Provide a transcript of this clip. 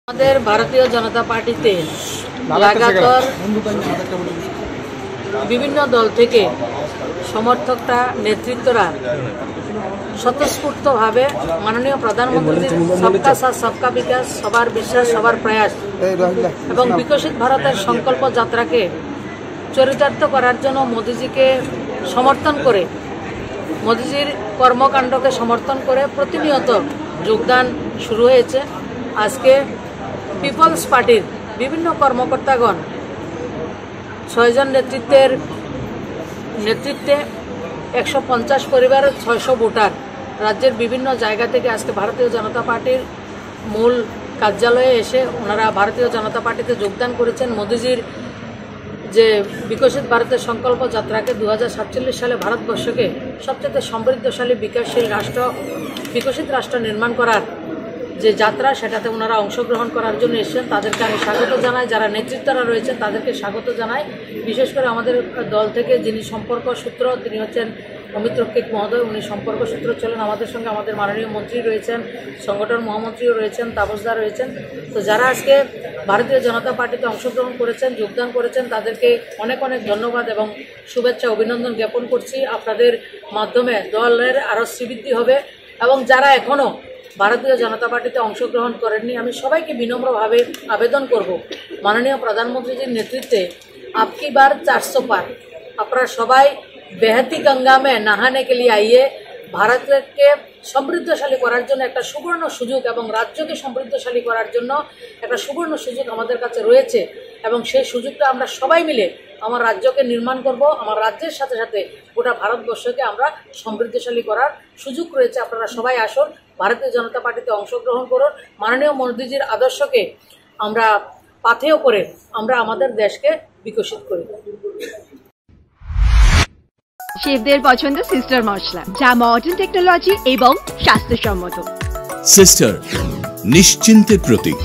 আমাদের ভারতীয় জনতা পার্টিতে লাগাতার বিভিন্ন দল থেকে সমর্থকরা নেতৃত্বরা স্বতঃস্ফূর্তভাবে মাননীয় প্রধানমন্ত্রীর সবকা সাথ সবকা বিকাশ, সবার বিশ্বাস, সবার প্রয়াস এবং বিকশিত ভারতের সংকল্প যাত্রাকে চরিতার্থ করার জন্য মোদিজিকে সমর্থন করে, মোদিজির কর্মকাণ্ডকে সমর্থন করে প্রতিনিয়ত যোগদান শুরু হয়েছে। আজকে পিপলস পার্টির বিভিন্ন কর্মকর্তাগণ 6 জন নেতৃত্বে 150 পরিবার, 600 ভোটার রাজ্যের বিভিন্ন জায়গা থেকে আজকে ভারতীয় জনতা পার্টির মূল কার্যালয়ে এসে ওনারা ভারতীয় জনতা পার্টিতে যোগদান করেছেন। মোদিজির যে বিকশিত ভারতের সংকল্প যাত্রাকে 2047 সালে ভারতবর্ষকে সবচেয়ে সমৃদ্ধশালী বিকাশশীল রাষ্ট্র, বিকশিত রাষ্ট্র নির্মাণ করার যে যাত্রা, সেটাতে ওনারা অংশগ্রহণ করার জন্য এসেছেন। তাদেরকে আমি স্বাগত জানাই। যারা নেতৃত্বরা রয়েছেন তাদেরকে স্বাগত জানাই। বিশেষ করে আমাদের দল থেকে যিনি সম্পর্ক সূত্র, তিনি হচ্ছেন অমিত রক্ষিত মহোদয়। উনি সম্পর্ক সূত্র চলেন আমাদের সঙ্গে। আমাদের মাননীয় মন্ত্রী রয়েছেন, সংগঠন মহামন্ত্রীও রয়েছেন, তাপসদা রয়েছেন। তো যারা আজকে ভারতীয় জনতা পার্টিতে অংশগ্রহণ করেছেন, যোগদান করেছেন, তাদেরকে অনেক অনেক ধন্যবাদ এবং শুভেচ্ছা অভিনন্দন জ্ঞাপন করছি। আপনাদের মাধ্যমে দলের আরও শ্রীবৃদ্ধি হবে। এবং যারা এখনও ভারতীয় জনতা পার্টিতে অংশগ্রহণ করেননি, আমি সবাইকে বিনম্রভাবে আবেদন করব, মাননীয় প্রধানমন্ত্রীজির নেতৃত্বে আপকি বার 400 পার, আপনারা সবাই বেহতি গঙ্গা মে নহানে কে লিয়ে আইয়ে। ভারতকে সমৃদ্ধশালী করার জন্য একটা সুবর্ণ সুযোগ এবং রাজ্যকে সমৃদ্ধশালী করার জন্য একটা সুবর্ণ সুযোগ আমাদের কাছে রয়েছে এবং সেই সুযোগটা আমরা সবাই মিলে আমার রাজ্যকে নির্মাণ করব। আমার রাজ্যের সাথে সাথে গোটা ভারতবর্ষকে আমরা সমৃদ্ধশালী করার সুযোগ রয়েছে। আপনারা সবাই আসুন, ভারতীয় জনতা পার্টিতে অংশগ্রহণ করুন। মাননীয় মোদিজির আদর্শকে আমরা পাথেয় করে আমরা আমাদের দেশকে বিকশিত করি। শেফদের পছন্দ সিস্টার মশলা, যা মডার্ন টেকনোলজি এবং স্বাস্থ্যসম্মত। সিস্টার, নিশ্চিন্তের প্রতীক।